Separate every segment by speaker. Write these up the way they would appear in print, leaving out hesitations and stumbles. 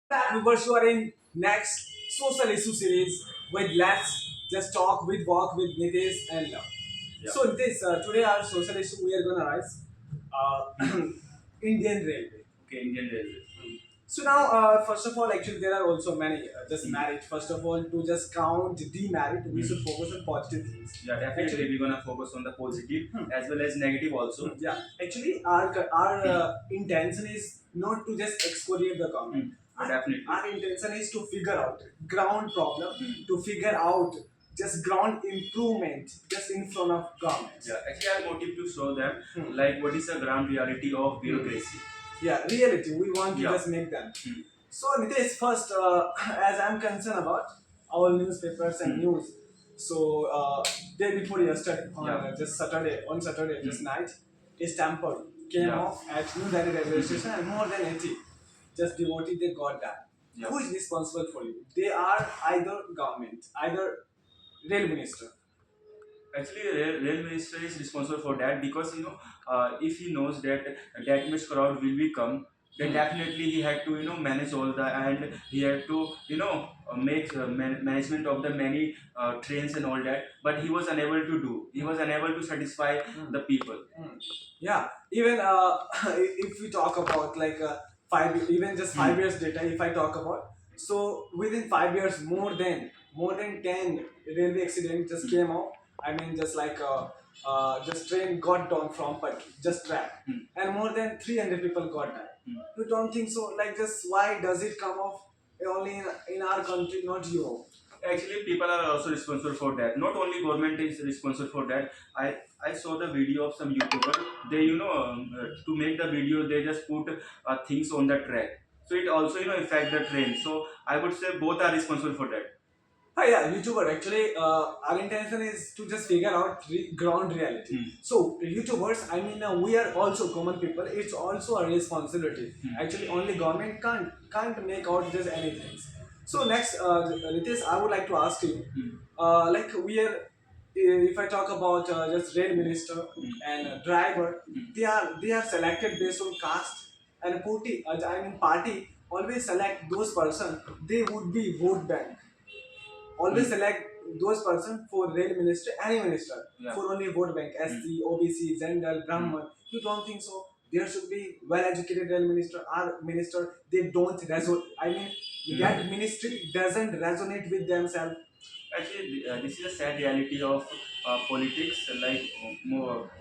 Speaker 1: Back because you are in next social issue series with Let's Just Talk with Walk with Nitesh and Love.
Speaker 2: Yeah.
Speaker 1: So Nitesh, today our social issue we are gonna rise Indian Railway.
Speaker 2: Okay, Indian Railways.
Speaker 1: So now, first of all, actually there are also many just marriage. First of all, to just count demerit, we should focus on positive things.
Speaker 2: Yeah, definitely
Speaker 1: Actually,
Speaker 2: we're gonna focus on the positive as well as negative also.
Speaker 1: yeah. Actually, our intention is not to just excoriate the government.
Speaker 2: Definitely.
Speaker 1: Our intention is to figure out ground problem,
Speaker 2: Hmm.
Speaker 1: to figure out just ground improvement just in front of government.
Speaker 2: Yeah, actually our motive to show them like what is the ground reality of bureaucracy.
Speaker 1: Yeah, reality. We want to
Speaker 2: Yeah.
Speaker 1: just make them.
Speaker 2: Hmm.
Speaker 1: So Nitesh, first, as I'm concerned about our newspapers and news. So day before yesterday, on just Saturday, on Saturday, just night, is temple came
Speaker 2: Yeah.
Speaker 1: off at New Delhi railway station, and more than 80 just devotee they got that.
Speaker 2: Yeah.
Speaker 1: Who is responsible for you? They are either government, either rail minister.
Speaker 2: Actually, rail minister is responsible for that because if he knows that that much crowd will be come, then definitely he had to manage all the and he had to make management of the many trains and all that. But he was unable to do. He was unable to satisfy the people.
Speaker 1: Yeah, even if we talk about like even just 5 years data, if I talk about, so within 5 years, more than 10 railway accident just came out. I mean, just like just train got down from but just track, and more than 300 people got died. You don't think so? Like, just why does it come off only in our country, not Europe?
Speaker 2: Actually, people are also responsible for that. Not only government is responsible for that. I saw the video of some YouTuber. They to make the video they just put things on the track. So it also affect the train. So I would say both are responsible for that.
Speaker 1: Yeah, YouTuber. Actually, our intention is to just figure out ground reality. So, YouTubers, I mean, we are also common people. It's also a responsibility. Actually, only government can't make out just anything. So next, Nitish, I would like to ask you, like we are, if I talk about just rail minister and driver, they are selected based on caste and party always select those person they would be vote bank, always select those person for rail minister, any minister, for only vote bank, SC, OBC, general, Brahman. You don't think so? There should be well-educated rail minister. Our minister, they don't resonate. I mean, that ministry doesn't resonate with themselves.
Speaker 2: Actually, this is a sad reality of politics. Like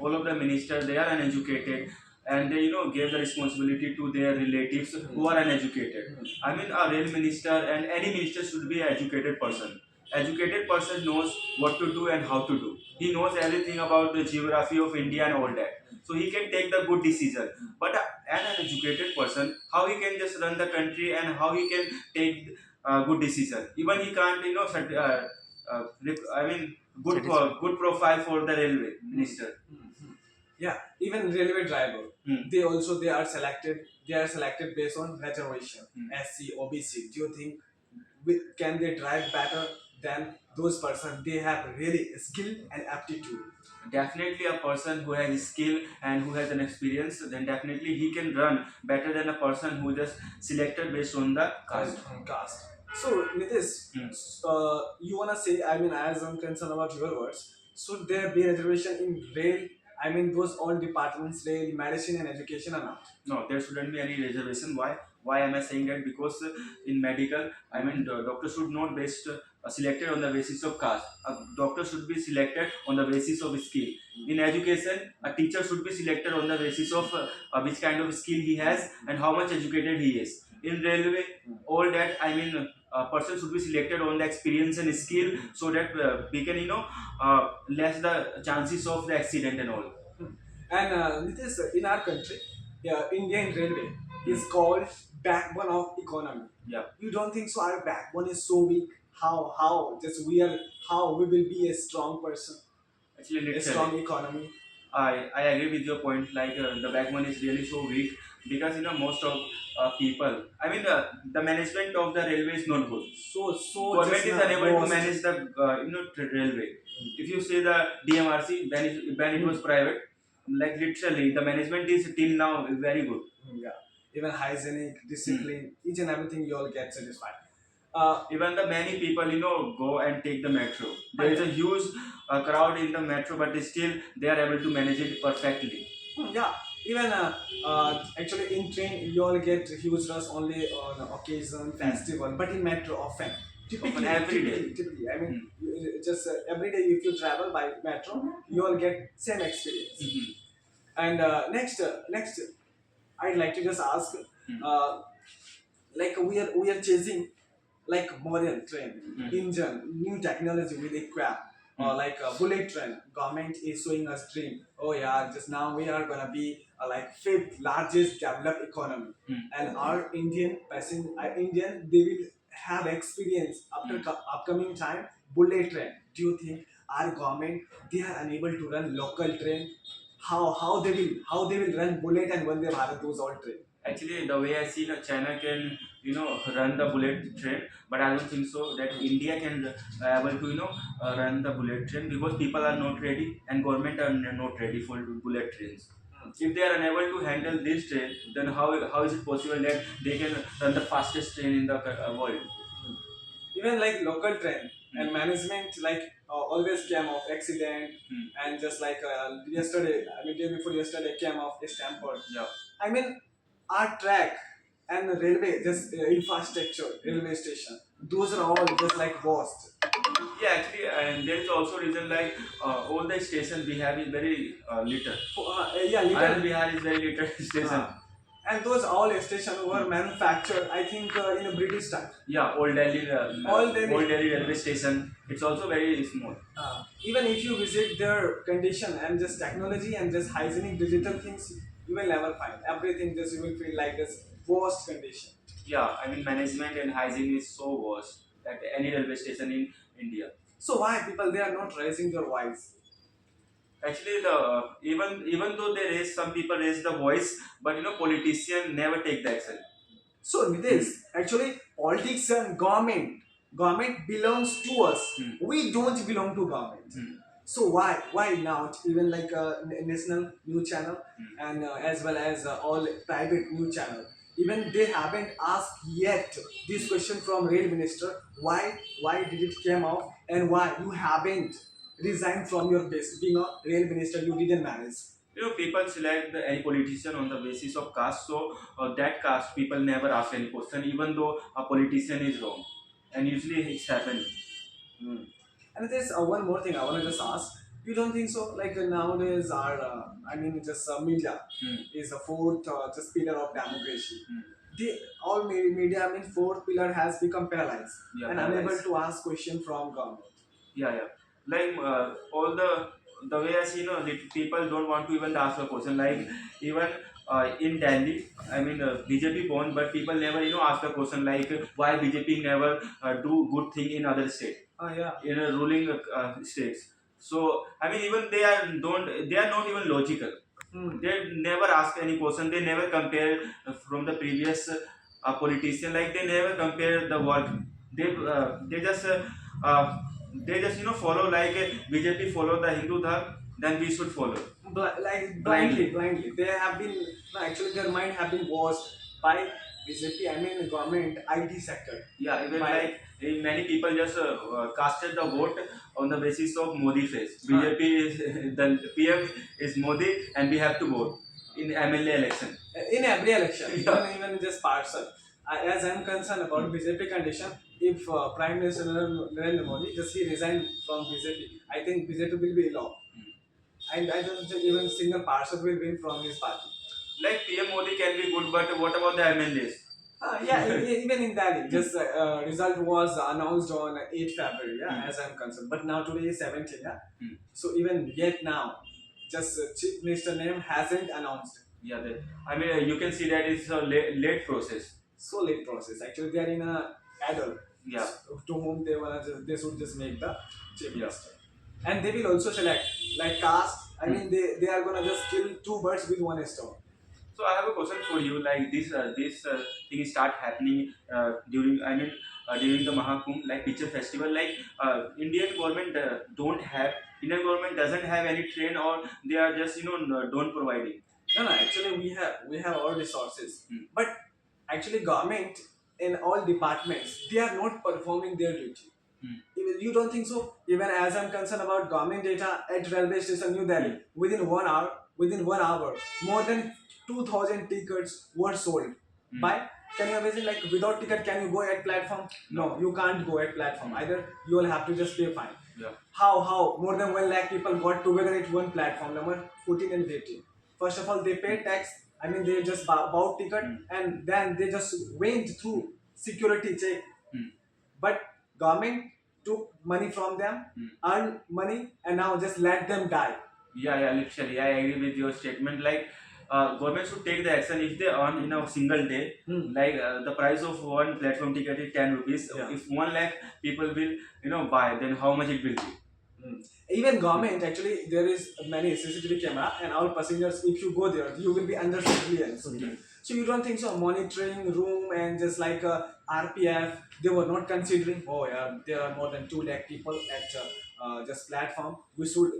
Speaker 2: all of the ministers, they are uneducated, and they gave the responsibility to their relatives who are uneducated. I mean, a rail minister and any minister should be an educated person. Educated person knows what to do and how to do. He knows everything about the geography of India and all that, so he can take the good decision. But an uneducated person, how he can just run the country and how he can take good decision? Even he can't, I mean, good profile for the railway minister.
Speaker 1: Yeah, even railway driver,
Speaker 2: Hmm.
Speaker 1: they are selected based on reservation, SC, OBC. Do you think can they drive better than those person? They have really skill and aptitude.
Speaker 2: Definitely, a person who has skill and who has an experience, then definitely he can run better than a person who just selected based on the caste.
Speaker 1: On caste. So Nitish, you wanna say? I mean, as I'm concerned about your words, should there be reservation in rail? I mean, those all departments, rail, medicine, and education, are not.
Speaker 2: No, there shouldn't be any reservation. Why? Why am I saying that? Because in medical, I mean, the doctor should not based selected on the basis of caste. A doctor should be selected on the basis of skill. In education, a teacher should be selected on the basis of which kind of skill he has and how much educated he is. In railway, all that, I mean, a person should be selected on the experience and skill so that we can less the chances of the accident and all.
Speaker 1: And Nitish, in our country, yeah, Indian Railway is called backbone of economy.
Speaker 2: Yeah.
Speaker 1: You don't think so? Our backbone is so weak. How just we are, how we will be a strong person,
Speaker 2: Actually,
Speaker 1: a
Speaker 2: literally.
Speaker 1: strong economy.
Speaker 2: I agree with your point. Like the backbone is really so weak because most of people. I mean the management of the railway is not good.
Speaker 1: So
Speaker 2: Government
Speaker 1: just
Speaker 2: is
Speaker 1: now
Speaker 2: unable to
Speaker 1: most.
Speaker 2: manage the railway. If you say the DMRC when it was private, like literally the management is till now very good.
Speaker 1: Yeah. even hygienic, discipline, each and everything you all get satisfied.
Speaker 2: Even the many people, go and take the metro. There is a huge crowd in the metro, but still they are able to manage it perfectly.
Speaker 1: Yeah, even actually in train you all get huge rush only on occasion, festival, but in metro often.
Speaker 2: Often every day.
Speaker 1: Typically, I mean,
Speaker 2: Hmm.
Speaker 1: just every day if you travel by metro, you all get same experience.
Speaker 2: Mhm.
Speaker 1: And next, I'd like to just ask,
Speaker 2: Hmm.
Speaker 1: like we are chasing like modern train,
Speaker 2: Hmm.
Speaker 1: engine, new technology with equip. Or
Speaker 2: Hmm.
Speaker 1: like a bullet train, government is showing us dream. Oh yeah, just now we are gonna be like fifth largest developed economy,
Speaker 2: Hmm.
Speaker 1: and our Indian they will have experience after upcoming time bullet train. Do you think our government they are unable to run local train? How they will run bullet and Vande Bharat those all train?
Speaker 2: Actually, the way I see, China can, run the bullet train, but I don't think so that India can able to, run the bullet train because people are not ready and government are not ready for bullet trains. If they are unable to handle this train, then how is it possible that they can run the fastest train in the world?
Speaker 1: Even like local train
Speaker 2: Hmm.
Speaker 1: and management like always came off accident,
Speaker 2: Hmm.
Speaker 1: and just like yesterday, I mean day before yesterday came off a Stanford.
Speaker 2: Yeah.
Speaker 1: I mean our track and railway just infrastructure, railway station, those are all just like worst.
Speaker 2: Yeah, actually, and there is also reason like all the stations we have is very little.
Speaker 1: Yeah,
Speaker 2: Anand
Speaker 1: little.
Speaker 2: Vihar is very little station.
Speaker 1: uh, and those all stations were manufactured I think in a British time.
Speaker 2: Yeah, Old Delhi,
Speaker 1: All Delhi.
Speaker 2: Old Delhi railway station. It's also very small.
Speaker 1: Even if you visit their condition and just technology and just hygienic digital things, you will never find everything. Just you will feel like this worst condition.
Speaker 2: Yeah, I mean management and hygiene is so worse at any railway station in India.
Speaker 1: So why people they are not raising their voice?
Speaker 2: Actually, the even though they raise, some people raise the voice, but politicians never take the action.
Speaker 1: So Nitesh, actually politics and government belongs to us.
Speaker 2: Hmm.
Speaker 1: We don't belong to government.
Speaker 2: Hmm.
Speaker 1: So why not even like a national news channel and as well as all private news channel, even they haven't asked yet this question from rail minister, why did it came out and why you haven't resigned from your base being a rail minister, you didn't manage.
Speaker 2: People select any politician on the basis of caste, so that caste people never ask any question, even though a politician is wrong, and usually it's happening.
Speaker 1: Hmm. And there's one more thing I want to just ask. You don't think so? Like nowadays, our I mean, just media
Speaker 2: Hmm.
Speaker 1: is the fourth just pillar of democracy.
Speaker 2: Hmm.
Speaker 1: The all media, I mean, fourth pillar has become paralyzed
Speaker 2: Yeah,
Speaker 1: and unable
Speaker 2: paralyzed.
Speaker 1: to ask question from government.
Speaker 2: Yeah. Like all the way I see, people don't want to even ask a question. Like even in Delhi, I mean BJP won, but people never ask the question like why BJP never do good thing in other state,
Speaker 1: Yeah.
Speaker 2: in ruling states. So I mean even they are not even logical.
Speaker 1: Hmm.
Speaker 2: They never ask any question. They never compare from the previous politician. Like they never compare the work. They just follow like BJP follow the Hindu dharma, then we should follow
Speaker 1: Like
Speaker 2: blindly.
Speaker 1: blindly. They have been no, actually their mind have been washed by BJP. I mean, government IT sector.
Speaker 2: Yeah, even
Speaker 1: By
Speaker 2: like many people just casted the vote on the basis of Modi face. BJP is the PM is Modi, and we have to vote in MLA election.
Speaker 1: in every election,
Speaker 2: Yeah.
Speaker 1: even just partial. As I'm concerned about BJP condition, if Prime Minister Narendra Modi just he resigned from BJP, I think BJP will be law, and I don't think even single parcel will win from his party.
Speaker 2: Like PM Modi can be good, but what about the MLAs?
Speaker 1: Yeah, even in Delhi, just result was announced on 8th February, yeah, as I'm concerned. But now today is 17th, yeah. So even yet now, just Chief Minister name hasn't announced.
Speaker 2: Yeah, I mean you can see that it's a late process.
Speaker 1: So late process. Actually, they are in a adult.
Speaker 2: Yeah.
Speaker 1: To whom they should just make the chief
Speaker 2: Yeah.
Speaker 1: minister, and they will also select like caste. I mean, they are gonna just kill two birds with one stone.
Speaker 2: So I have a question for you. Like this thing start happening during the Mahakumbh, like picture festival. Like Indian government Indian government doesn't have any train, or they are just don't providing.
Speaker 1: No, no. Actually, we have all resources,
Speaker 2: Hmm.
Speaker 1: but actually, government in all departments they are not performing their duty.
Speaker 2: Hmm.
Speaker 1: Even you don't think so? Even as I'm concerned about government data at railway station New Delhi,
Speaker 2: Hmm.
Speaker 1: within 1 hour, more than 2,000 tickets were sold.
Speaker 2: Hmm.
Speaker 1: By can you imagine like without ticket can you go at platform? No,
Speaker 2: No.
Speaker 1: you can't go at platform.
Speaker 2: Hmm.
Speaker 1: Either you will have to just pay fine.
Speaker 2: Yeah.
Speaker 1: How more than 1 lakh people got together at one platform number 14 and 15. First of all, they paid tax. I mean, they just bought ticket
Speaker 2: Hmm.
Speaker 1: and then they just went through security check.
Speaker 2: Hmm.
Speaker 1: But government took money from them,
Speaker 2: Hmm.
Speaker 1: earned money, and now just let them die.
Speaker 2: Yeah, yeah, literally, I agree with your statement. Like, government should take the action if they earn in a single day.
Speaker 1: Hmm.
Speaker 2: Like, the price of one platform ticket is 10 rupees.
Speaker 1: Yeah.
Speaker 2: If 1 lakh people will, buy, then how much it will be?
Speaker 1: Hmm. Even government actually there is many CCTV camera and all passengers. If you go there, you will be under surveillance.
Speaker 2: Mhm.
Speaker 1: So you don't think so? Monitoring room and just like RPF, they were not considering. Oh yeah, there are more than 2 lakh people at just platform.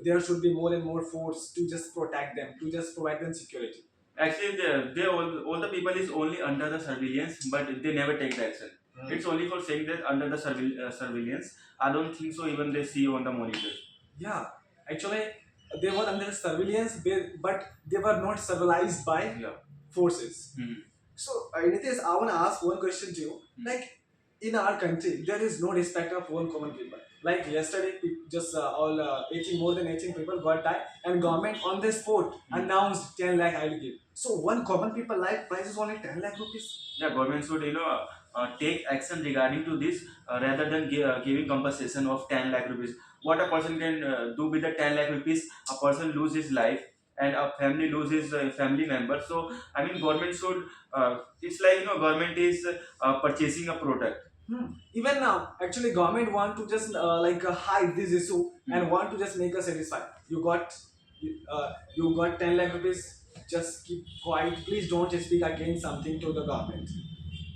Speaker 1: There should be more and more force to just protect them, to just provide them security.
Speaker 2: Actually, all the people is only under the surveillance, but they never take the action.
Speaker 1: Hmm.
Speaker 2: It's only for saying that under the surveillance. I don't think so. Even they see on the monitor.
Speaker 1: Yeah, actually they were under surveillance, but they were not surveilled by
Speaker 2: Yeah.
Speaker 1: forces.
Speaker 2: Hmm.
Speaker 1: So, Nitish, I want to ask one question to you. Like, in our country, there is no respect of one common people. Like yesterday, just all 18, more than 18 people got died, and government on the spot announced 10 lakh I will give. So, one common people life price is only 10 lakh rupees.
Speaker 2: Yeah, government should take action regarding to this rather than giving compensation of 10 lakh rupees. What a person can do with the 10 lakh rupees, a person lose his life and a family loses a family member. So I mean, government should it's like government is purchasing a product.
Speaker 1: Hmm. Even now, actually, government want to just hide this issue and want to just make us satisfied. You got 10 lakh rupees. Just keep quiet. Please don't speak against something to the government.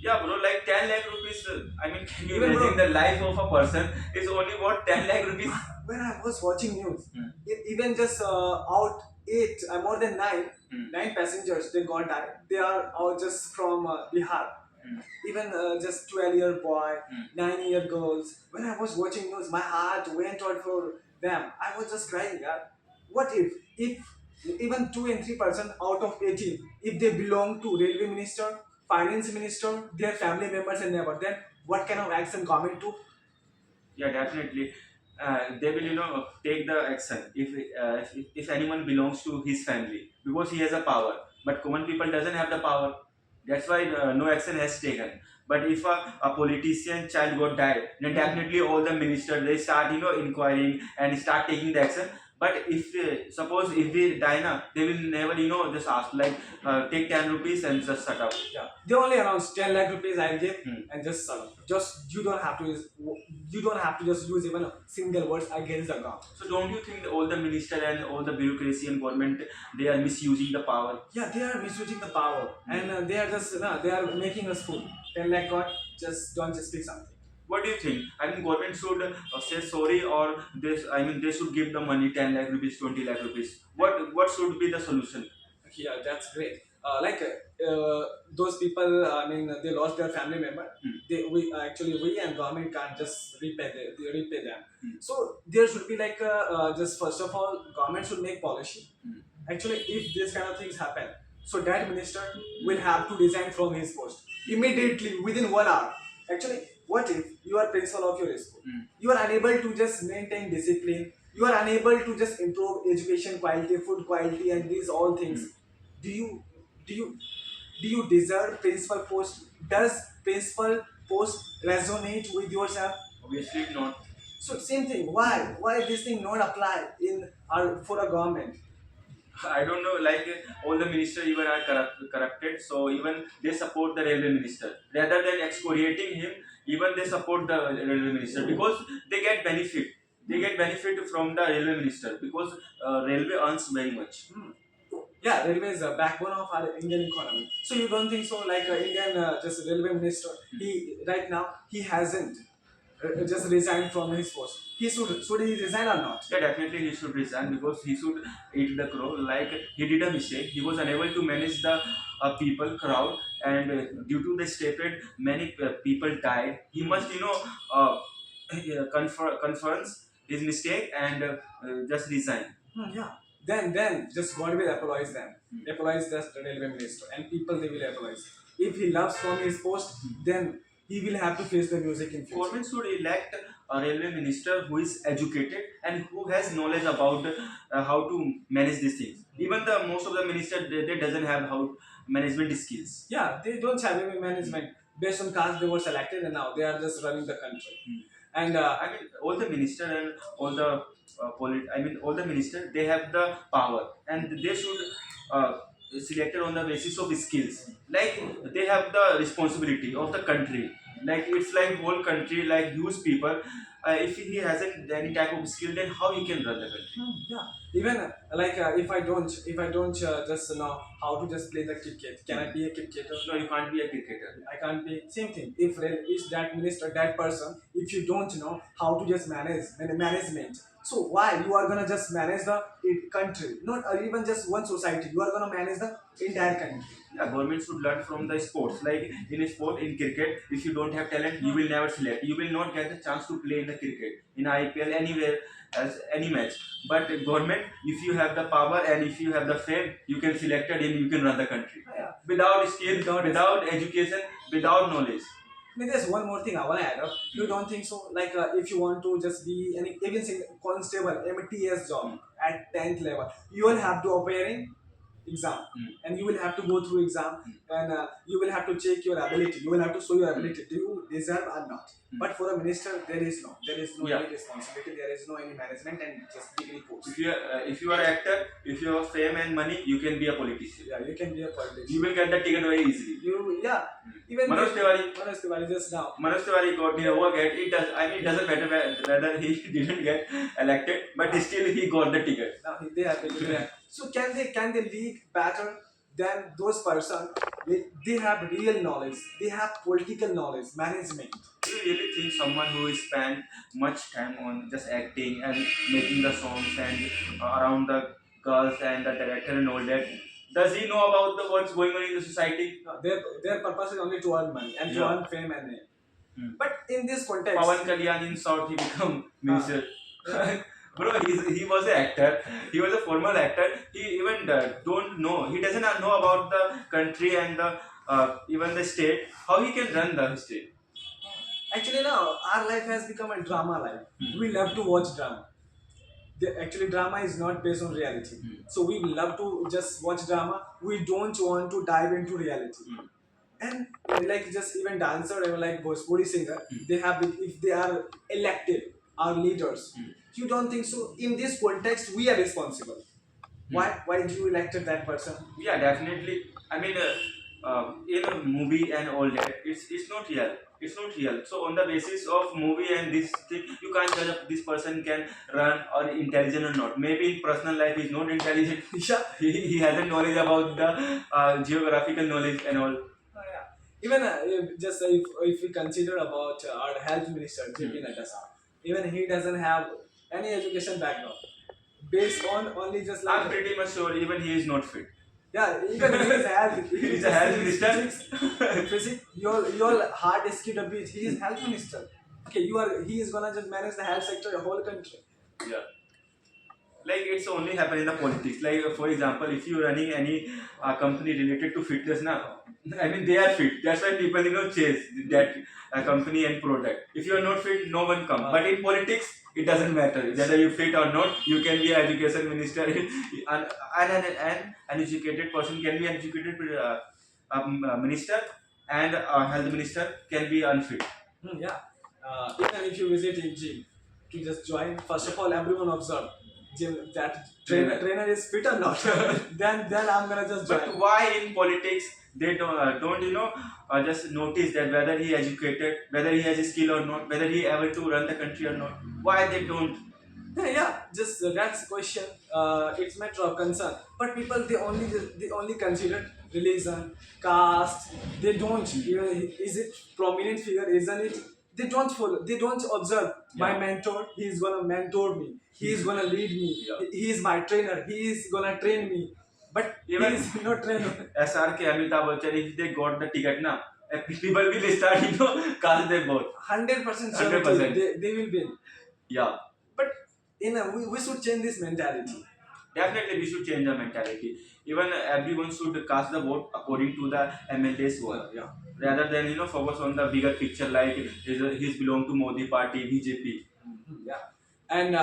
Speaker 2: Yeah, bro, like 10 lakh rupees. I mean, can you
Speaker 1: Even
Speaker 2: imagine
Speaker 1: bro,
Speaker 2: the life of a person is only what 10 lakh rupees?
Speaker 1: when I was watching news,
Speaker 2: Hmm.
Speaker 1: even just out eight, more than nine,
Speaker 2: Hmm.
Speaker 1: nine passengers they got died. They are all just from Bihar.
Speaker 2: Hmm.
Speaker 1: Even just 12-year boy,
Speaker 2: Hmm.
Speaker 1: 9-year girls. When I was watching news, my heart went out for them. I was just crying. Yeah. What if even 2 and 3% out of 18, if they belong to railway minister, finance minister, their family members and neighbor, then what kind of action government took?
Speaker 2: Yeah, definitely. They will, take the action if anyone belongs to his family because he has a power. But common people doesn't have the power. That's why no action has taken. But if a politician child got died, then definitely all the ministers they start inquiring and start taking the action. But if suppose if they die now, they will never just ask like take 10 rupees and just shut up.
Speaker 1: Yeah, they only announce 10 lakh rupees I'll give
Speaker 2: Hmm.
Speaker 1: and just sell. Just you don't have to just use even a single words against the government.
Speaker 2: So don't you think that all the minister and all the bureaucracy and government they are misusing the power?
Speaker 1: Yeah, they are misusing the power and they are just they are making us fool. 10 lakh God, just don't just speak something.
Speaker 2: What do you think? I mean, government should say sorry or this. I mean, they should give the money 10 lakh rupees, 20 lakh rupees. What should be the solution?
Speaker 1: Yeah, that's great. Those people, I mean, they lost their family member.
Speaker 2: Hmm.
Speaker 1: We and government can't just repay them.
Speaker 2: Hmm.
Speaker 1: So there should be like just first of all, government should make policy.
Speaker 2: Hmm.
Speaker 1: Actually, if this kind of things happen, so that minister will have to resign from his post immediately within 1 hour. Actually, what if you are principal of your school?
Speaker 2: Hmm.
Speaker 1: You are unable to just maintain discipline. You are unable to just improve education quality, food quality, and these all things. Do you do you do you deserve principal post? Does principal post resonate with yourself?
Speaker 2: Obviously not.
Speaker 1: So same thing. Why this thing not apply in our for a government?
Speaker 2: I don't know. Like all the ministers even are corrupted. So even they support the railway minister rather than excoriating him. Even they support the railway minister because they get benefit. They get benefit from the railway minister because railway earns very much.
Speaker 1: Yeah, railway is a backbone of our Indian economy. So you don't think so? Like Indian just railway minister, he right now he hasn't just resign from his post. Should he resign or not?
Speaker 2: Yeah, definitely he should resign because he should eat the crow. Like he did a mistake. He was unable to manage the people crowd, and due to the statement, many people died. He must, confirms his mistake and just resign.
Speaker 1: Yeah. Then just God will apologize them. Apologize the railway minister and people they will apologize. If he loves from his post, then he will have to face the music in future.
Speaker 2: Government should elect a railway minister who is educated and who has knowledge about how to manage these things. Even the most of the minister they doesn't have how management skills.
Speaker 1: Yeah, they don't have any management. Based on caste, they were selected and now they are just running the country. And
Speaker 2: I mean, all the minister and all the all the minister they have the power and they should selected on the basis of skills. Like they have the responsibility of the country. Like it's like whole country, like huge people. If he hasn't any type of skill, then how he can run the country?
Speaker 1: yeah, even if I don't just know how to just play the cricket, can I be a cricketer?
Speaker 2: No, you can't be a cricketer.
Speaker 1: I can't be same thing. If that minister, that person, if you don't know how to just management, so why you are gonna just manage the country, not or even just one society? You are gonna manage the entire country.
Speaker 2: Yeah, government should learn from the sports. Like in a sport, in cricket, if you don't have talent, you will never select. You will not get the chance to play in the cricket, in IPL, anywhere, as any match. But government, if you have the power and if you have the fame, you can select it and you can run the country.
Speaker 1: Yeah.
Speaker 2: Without skill, without education, without knowledge.
Speaker 1: I mean, there's one more thing I want to add up. You don't think so? Like, if you want to just be any even constable, MTS job at 10th level, you will have to appear in exam, and you will have to go through exam, and you will have to check your ability. You will have to show your ability. Do you deserve or not? But for a minister, there is no
Speaker 2: Yeah.
Speaker 1: any responsibility. There is no any management and just degree course.
Speaker 2: If you are actor, if you have fame and money, you can be a politician.
Speaker 1: Yeah, you can be a politician.
Speaker 2: You will get the ticket very easily.
Speaker 1: Even
Speaker 2: Manoj
Speaker 1: Tiwari just now.
Speaker 2: Manoj Tiwari got the award. It doesn't matter whether he didn't get elected, but still he got the ticket.
Speaker 1: Now they are taking that. So can they lead better than those person? They have real knowledge. They have political knowledge, management.
Speaker 2: Do you really think someone who spent much time on just acting and making the songs and around the girls and the director and all that, does he know about what's going on in the society?
Speaker 1: Their purpose is only to earn money and to
Speaker 2: Yeah.
Speaker 1: earn fame and name. But in this context,
Speaker 2: Pawan Kalyan in South, he become minister. Bro, he was an actor. He was a former actor. He even don't know. He doesn't know about the country and the even the state. How he can run the state?
Speaker 1: actually now our life has become a drama life. We love to watch drama. Actually, drama is not based on reality. So we love to just watch drama. We don't want to dive into reality. And like just even dancer or like Bhojpuri singer, they have if they are elected our leaders. You don't think so? In this context, we are responsible. Why did you elected that person?
Speaker 2: Yeah, definitely. I mean, in a movie and all that, it's not real. It's not real. So on the basis of movie and this thing, you can't judge if this person can run or intelligent or not. Maybe in personal life he's not intelligent.
Speaker 1: Yeah.
Speaker 2: He hasn't knowledge about the geographical knowledge and all.
Speaker 1: Yeah. Even if we consider about our health minister JP Nadda sir, even he doesn't have any education background. Based on only just like
Speaker 2: I'm pretty much sure even he is not fit.
Speaker 1: yeah, even he is health.
Speaker 2: He is a health minister.
Speaker 1: Physics, your hard skill a bit. He is health minister. Okay, he is gonna just manage the health sector, the whole country.
Speaker 2: Yeah. Like it's only happen in the politics. Like for example, if you're running any company related to fitness now, I mean they are fit. That's why people chase that company and product. If you are not fit, no one come. But in politics, it doesn't matter whether you fit or not. You can be an education minister, an uneducated person can be an educated minister, and a health minister can be unfit.
Speaker 1: Yeah. Even if you visit a gym to just join, first of all, everyone observe gym that trainer is fit or not. then I'm gonna just join.
Speaker 2: But why in politics they don't just notice that whether he educated, whether he has a skill or not, whether he able to run the country or not? Why they don't?
Speaker 1: Yeah, just that's question. It's matter of concern. But people they only consider religion, caste. They don't. Is it prominent figure? Isn't it? they don't follow, they don't observe my
Speaker 2: Yeah.
Speaker 1: mentor. He is gonna mentor me. He is gonna lead me.
Speaker 2: Yeah.
Speaker 1: He is my trainer. He is gonna train me. But
Speaker 2: Even
Speaker 1: he is not trainer.
Speaker 2: SRK, Amitabh Bachchan, if they got the ticket, na, people will start, cast them both.
Speaker 1: 100%
Speaker 2: 100%.
Speaker 1: surety they will win.
Speaker 2: Yeah,
Speaker 1: But we should change this mentality.
Speaker 2: definitely we should change the mentality. Even everyone should cast the vote according to the MLA's vote.
Speaker 1: Yeah.
Speaker 2: Rather than focus on the bigger picture like he's belong to Modi party, BJP.
Speaker 1: Yeah. And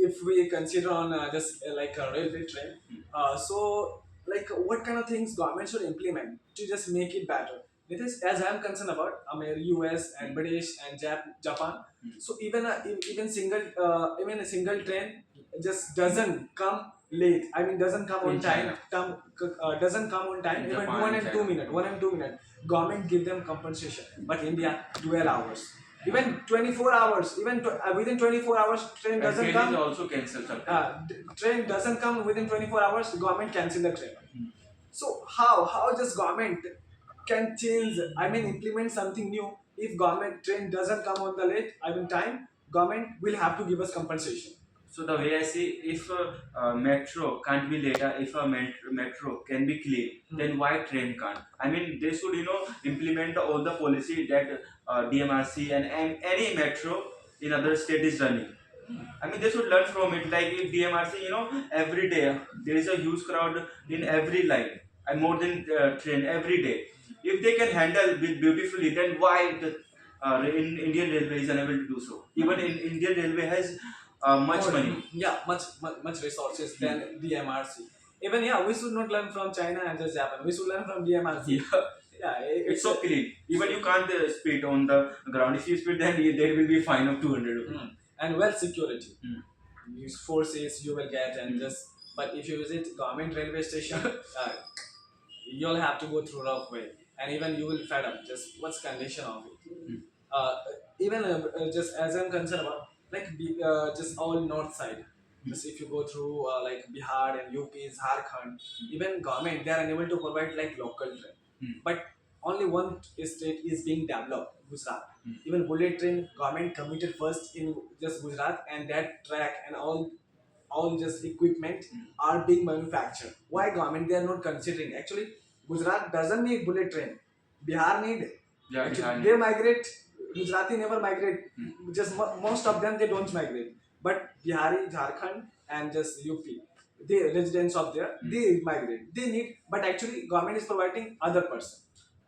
Speaker 1: if we consider on just like a railway train, so like what kind of things government should implement to just make it better? Because as I'm concerned about, I mean US and British and Japan, so even even a single train just doesn't come late. I mean doesn't come on
Speaker 2: In
Speaker 1: time.
Speaker 2: China.
Speaker 1: Doesn't come on time.
Speaker 2: In
Speaker 1: Even
Speaker 2: Japan
Speaker 1: 1
Speaker 2: and
Speaker 1: and
Speaker 2: China.
Speaker 1: 2 minutes. 1 and 2 minutes. Government give them compensation. But India 12 hours. Even 24 hours. Even within 24 hours, train
Speaker 2: And
Speaker 1: doesn't
Speaker 2: train is
Speaker 1: come.
Speaker 2: also cancelled sometimes.
Speaker 1: Train doesn't come within 24 hours. Government cancel the train. So how just government can change? I mean implement something new. If government train doesn't come on the late, I mean time, government will have to give us compensation.
Speaker 2: So the way I see, if metro can't be later, if a metro can be clean, then why train can't? I mean, they should implement all the policy that DMRC and any metro in other state is running. I mean, they should learn from it. Like if DMRC, every day there is a huge crowd in every line, and more than train every day. If they can handle it beautifully, then why the in Indian Railway is unable to do so? Even in Indian Railway has much money.
Speaker 1: Yeah, much resources than the MRC. Even yeah, we should not learn from China and just Japan. We should learn from the MRC.
Speaker 2: Yeah.
Speaker 1: Yeah,
Speaker 2: It's so clean. Even you can't speed on the ground. If you speed, then there will be fine of 200 rupees.
Speaker 1: And well security.
Speaker 2: Mm.
Speaker 1: Use forces you will get and just. But if you visit government railway station, you'll have to go through rough way, and even you will fed up. Just what's condition of it? Uh, even just as I'm concerned about, like just all north side. Just if you go through like Bihar and UP, Jharkhand, even government they are unable to provide like local train. But only one state is being developed, Gujarat. Even bullet train government committed first in just Gujarat, and that track and all just equipment are being manufactured. Why government they are not considering? Actually, Gujarat doesn't need bullet train. Bihar need.
Speaker 2: Yeah,
Speaker 1: Actually,
Speaker 2: Bihar
Speaker 1: they migrate. Gujarati never migrate. Just most of them they don't migrate. But Bihari, Jharkhand, and just UP, the residents of there, they migrate. They need, but actually government is providing other person.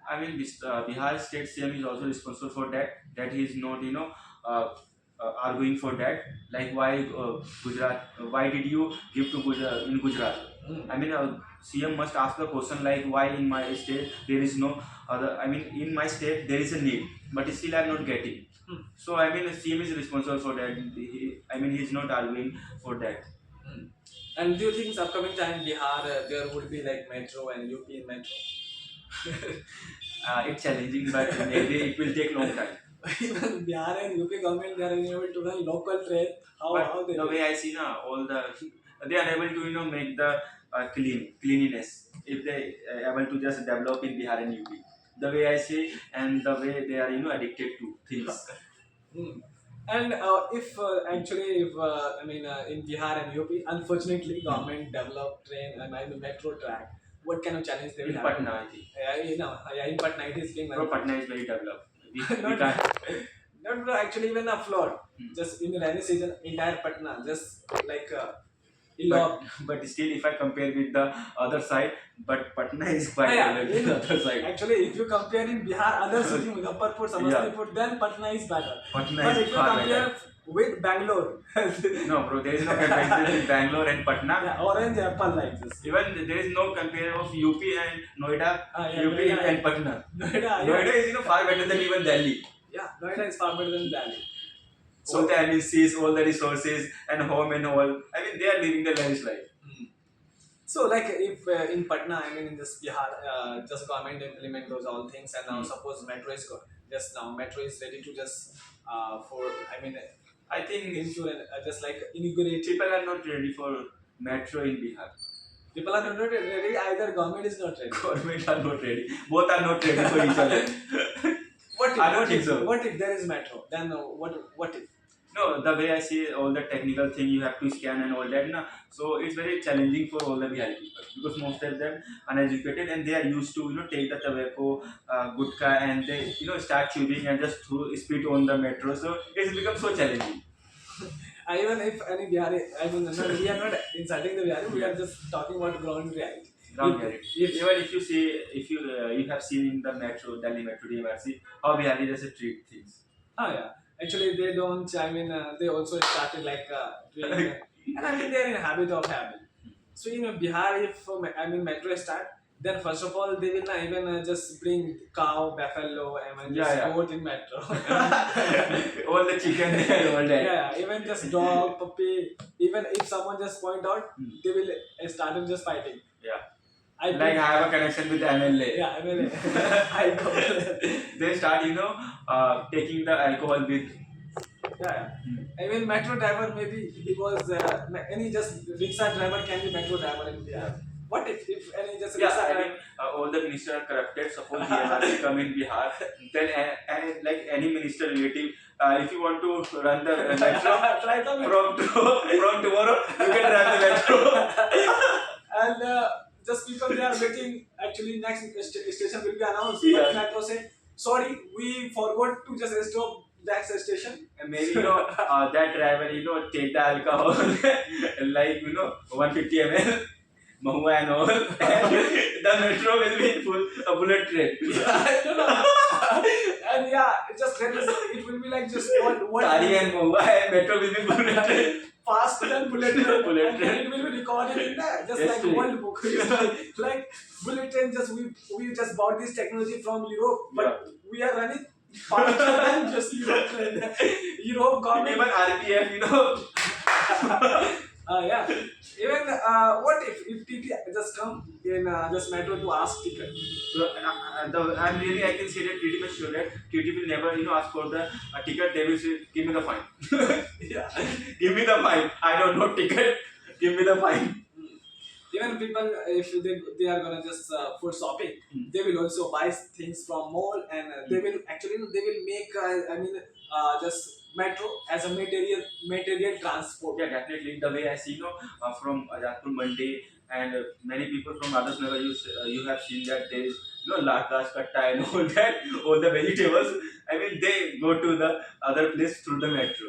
Speaker 2: I mean, this Bihar state CM is also responsible for that. That he is not, arguing for that. Like why Gujarat? Why did you give to Gujarat in Gujarat? I mean, CM must ask the question like why in my state there is no other. I mean, in my state there is a need, but still I'm not getting. So I mean, CM is responsible for that. He is not arguing for that.
Speaker 1: And do you think upcoming time Bihar there would be like metro and UP in metro?
Speaker 2: It's challenging, but maybe it will take long time.
Speaker 1: Even Bihar and UP government they are unable to run local train. How
Speaker 2: But
Speaker 1: they
Speaker 2: the
Speaker 1: do?
Speaker 2: way I see now, all they are able to make the cleanliness if they able to just develop in Bihar and UP. The way I see and the way they are addicted to things.
Speaker 1: Hmm. And if actually, if I mean in Bihar and UP, unfortunately, government developed train and I mean metro track. What kind of challenge they will
Speaker 2: In
Speaker 1: have?
Speaker 2: Patna, I think.
Speaker 1: Yeah, in Patna it is being
Speaker 2: Bro, Patna is very developed. We
Speaker 1: not,
Speaker 2: can't.
Speaker 1: not actually even a flood. Just in the rainy season, entire Patna just like
Speaker 2: But still, if I compare with the other side, but Patna is quite
Speaker 1: Yeah,
Speaker 2: developed with the other side.
Speaker 1: actually, if you compare in Bihar, other city, Muzaffarpur, Samastipur, then Patna is better.
Speaker 2: Patna
Speaker 1: But
Speaker 2: is
Speaker 1: if you
Speaker 2: far
Speaker 1: compare
Speaker 2: better.
Speaker 1: with Bangalore,
Speaker 2: No, bro, there is no comparison in Bangalore and Patna.
Speaker 1: yeah, orange apple like this.
Speaker 2: Even there is no compare of UP and Noida,
Speaker 1: Yeah,
Speaker 2: UP
Speaker 1: Noida,
Speaker 2: and Patna.
Speaker 1: Noida,
Speaker 2: Noida is far better than even Delhi.
Speaker 1: yeah, Noida is far better than Delhi.
Speaker 2: All the amenities, all the resources, and home and all. I mean, they are living their lavish life.
Speaker 1: So, like, if in Patna, I mean, in this Bihar, just government implement those all things, and now suppose metro is just now metro is ready to just for I mean,
Speaker 2: I think
Speaker 1: insurance just like inaugurate.
Speaker 2: people are not ready for metro in Bihar.
Speaker 1: People are not ready. Either government is not ready.
Speaker 2: Government are not ready. Both are not ready for each other.
Speaker 1: What if?
Speaker 2: I don't
Speaker 1: What
Speaker 2: think
Speaker 1: if?
Speaker 2: so.
Speaker 1: What if there is metro? Then what? What if?
Speaker 2: No, the way I see all the technical thing you have to scan and all that, na, so it's very challenging for all the Bihari people because most of them uneducated and they are used to take the tobacco, gutka, and they start chewing and just throw spit on the metro. So it's become so challenging.
Speaker 1: Even if any Bihari, I mean, no, we are not insulting the Bihari. We are just talking about ground reality.
Speaker 2: Ground
Speaker 1: If,
Speaker 2: reality.
Speaker 1: if
Speaker 2: Even if you see, if you have seen in the metro, Delhi Metro, DMRC, how Bihari just treat things.
Speaker 1: yeah, actually they don't. I mean, they also started like doing, and I mean they're in habit of habit. So Bihar, if I mean metro start, then first of all they will not even just bring cow, buffalo, and just
Speaker 2: Yeah,
Speaker 1: goat in metro.
Speaker 2: all the chicken and all that.
Speaker 1: Yeah, even just dog, puppy, even if someone just point out,
Speaker 2: Hmm.
Speaker 1: they will start just fighting.
Speaker 2: Yeah.
Speaker 1: I
Speaker 2: Like
Speaker 1: think,
Speaker 2: I have a connection with MLA.
Speaker 1: yeah, I mean, I go.
Speaker 2: They start, taking the alcohol with.
Speaker 1: Yeah. I mean, metro driver maybe he was any just rickshaw driver can be metro driver in Bihar. What if any just
Speaker 2: Yeah,
Speaker 1: rickshaw
Speaker 2: I
Speaker 1: driver?
Speaker 2: mean, all the ministers are corrupted. Suppose DMRC come in Bihar, then like any minister relative, if you want to run the metro
Speaker 1: Try the
Speaker 2: from tomorrow, you can run the metro.
Speaker 1: and just people they are waiting. Actually, next station will be announced.
Speaker 2: Yeah.
Speaker 1: But metro say, sorry, we forgot to just stop next station.
Speaker 2: And maybe that driver take the alcohol like 150 ml. Mahua and all, and the metro will be in full a bullet train.
Speaker 1: I don't know. And yeah, it will be like just one
Speaker 2: Tari and Mahua and metro will be bullet train.
Speaker 1: faster than bullet train.
Speaker 2: Bullet
Speaker 1: And
Speaker 2: train.
Speaker 1: it will be recorded in there, just
Speaker 2: Yes,
Speaker 1: like
Speaker 2: please.
Speaker 1: world book. Like bullet train, just we just bought this technology from Europe, but we are running faster than just Europe train. Europe government.
Speaker 2: Even RPF,
Speaker 1: Yeah. Even what if TT just come in just metro to ask ticket?
Speaker 2: I'm really, I can say that pretty much sure that TT will never, ask for the ticket. They will say, give me the fine.
Speaker 1: Yeah.
Speaker 2: Give me the fine. I don't know ticket. Give me the fine.
Speaker 1: Even people, if they are gonna just for shopping, they will also buy things from mall, and they will actually they will make I mean just metro as a material transport.
Speaker 2: Yeah, definitely. The way I see, from Ajapur Monday and many people from others never you have seen that there is, lakas, katta and all the vegetables. I mean, they go to the other place through the metro.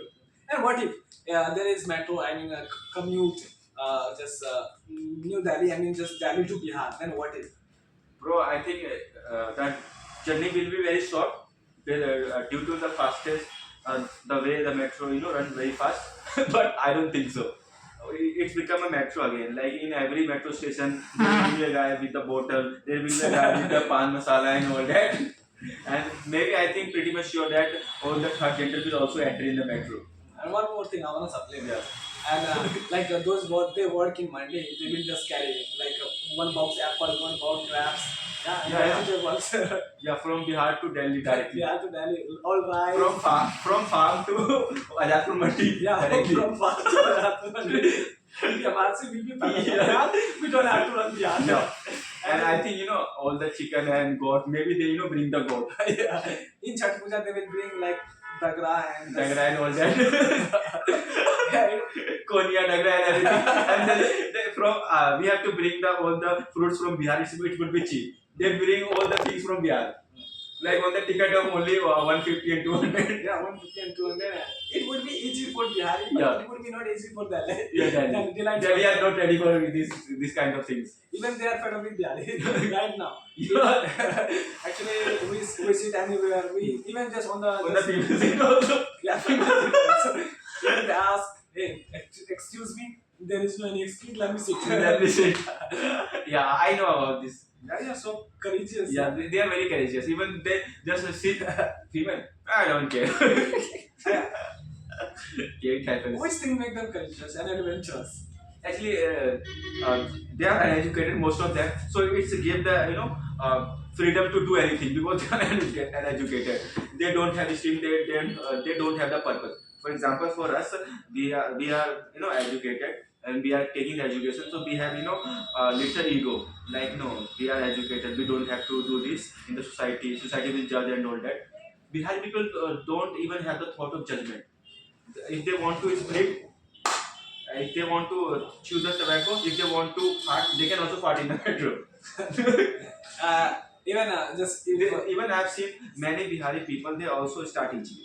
Speaker 1: And what if there is metro? I mean commute just New Delhi. I mean just Delhi to Bihar. Then what if?
Speaker 2: Bro, I think that journey will be very short due to the fastest, the way the metro, runs very fast. But I don't think so. It's become a metro again. Like in every metro station, there will be a guy with the bottle, there will be a guy with the pan masala and all that. And maybe I think pretty much sure that all the third gender will also enter in the metro.
Speaker 1: And one more thing, I wanna supply
Speaker 2: Yeah.
Speaker 1: And like those they work in Monday, they will just carry like one box apple, one box grapes,
Speaker 2: Yeah.
Speaker 1: vegetables.
Speaker 2: Yeah, from Bihar to Delhi directly.
Speaker 1: Yeah, to Delhi, all right.
Speaker 2: From farm to Ajapur Mandi.
Speaker 1: Yeah,
Speaker 2: directly.
Speaker 1: from fast to Bihar. MRC will be fast.
Speaker 2: Yeah.
Speaker 1: We don't have to run Bihar.
Speaker 2: No. And I think all the chicken and goat, maybe they bring the goat.
Speaker 1: Yeah. In Chhat Puja, they will bring like dagra and
Speaker 2: Dagra and all that.
Speaker 1: Yeah,
Speaker 2: Konya, Dagra and everything. And then from we have to bring all the fruits from Bihar. It would be cheap. They bring all the things from Bihar. Like on the ticket of only 150 and 200.
Speaker 1: yeah, 150 and 200. It would be easy for Bihari, but
Speaker 2: Yeah.
Speaker 1: it would be not easy for Delhi.
Speaker 2: Yeah,
Speaker 1: Delhi.
Speaker 2: Delhi are not ready for this kind of things.
Speaker 1: Even they are fed up with Bihari right now.
Speaker 2: Yeah.
Speaker 1: Actually, we sit anywhere. We even just on the
Speaker 2: On the people thing also.
Speaker 1: yeah, so, even they ask, hey, excuse me, there is no any excuse. Let me sit.
Speaker 2: Let me sit. Yeah, I know about this.
Speaker 1: Yeah, so courageous.
Speaker 2: Yeah, they are very courageous. Even they just sit female. I don't care.
Speaker 1: Yeah.
Speaker 2: Yeah, it happens.
Speaker 1: Which thing make them courageous and adventurous?
Speaker 2: Actually, they are uneducated, most of them. So it's give the freedom to do anything because they are uneducated. They don't have esteem. They don't have the purpose. For example, for us, we are educated and we are taking the education. So we have little ego. Like no, we are educated. We don't have to do this in the society. Society will judge and all that. Bihari people don't even have the thought of judgment. If they want to split, if they want to chew the tobacco, if they want to fart, they can also fart in the metro.
Speaker 1: Even just if,
Speaker 2: Even I've seen many Bihari people, they also start itching.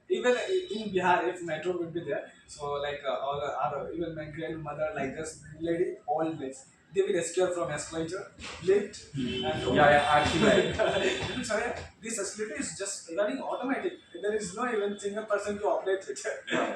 Speaker 1: even in Bihar, if metro would be there, so like all our even my grandmother, like this lady, always they will escape from escalator, lift, and
Speaker 2: Yeah, actually. Right.
Speaker 1: so yeah, this escalator is just running automatic. There is no even single person to operate it.
Speaker 2: Yeah.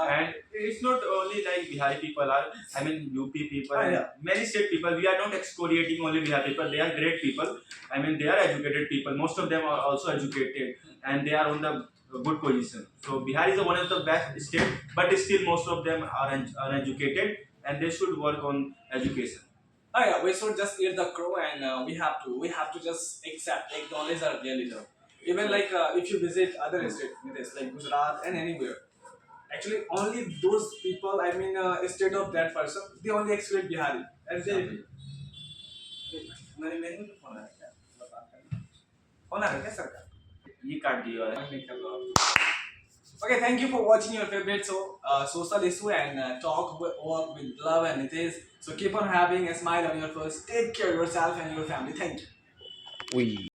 Speaker 2: And it's not only like Bihari people are, I mean UP people and
Speaker 1: Yeah.
Speaker 2: many state people. We are not excoriating only Bihar people. They are great people. I mean they are educated people. Most of them are also educated and they are on the good position. So Bihar is one of the best state, but still most of them are uneducated and they should work on education.
Speaker 1: Oh yeah, we should just eat the crow and we have to just acknowledge our real leader. Even like if you visit other states like Gujarat and anywhere, actually only those people, I mean state of that person, they only expect Bihari. And they मेरे मेरे को phone आ रहा है phone आ रहा है क्या sir का?
Speaker 2: ये काट दिया है.
Speaker 1: Okay, thank you for watching your favorite show, Social Issue, and talk work with love and it is. So keep on having a smile on your face. Take care of yourself and your family. Thank you.
Speaker 3: We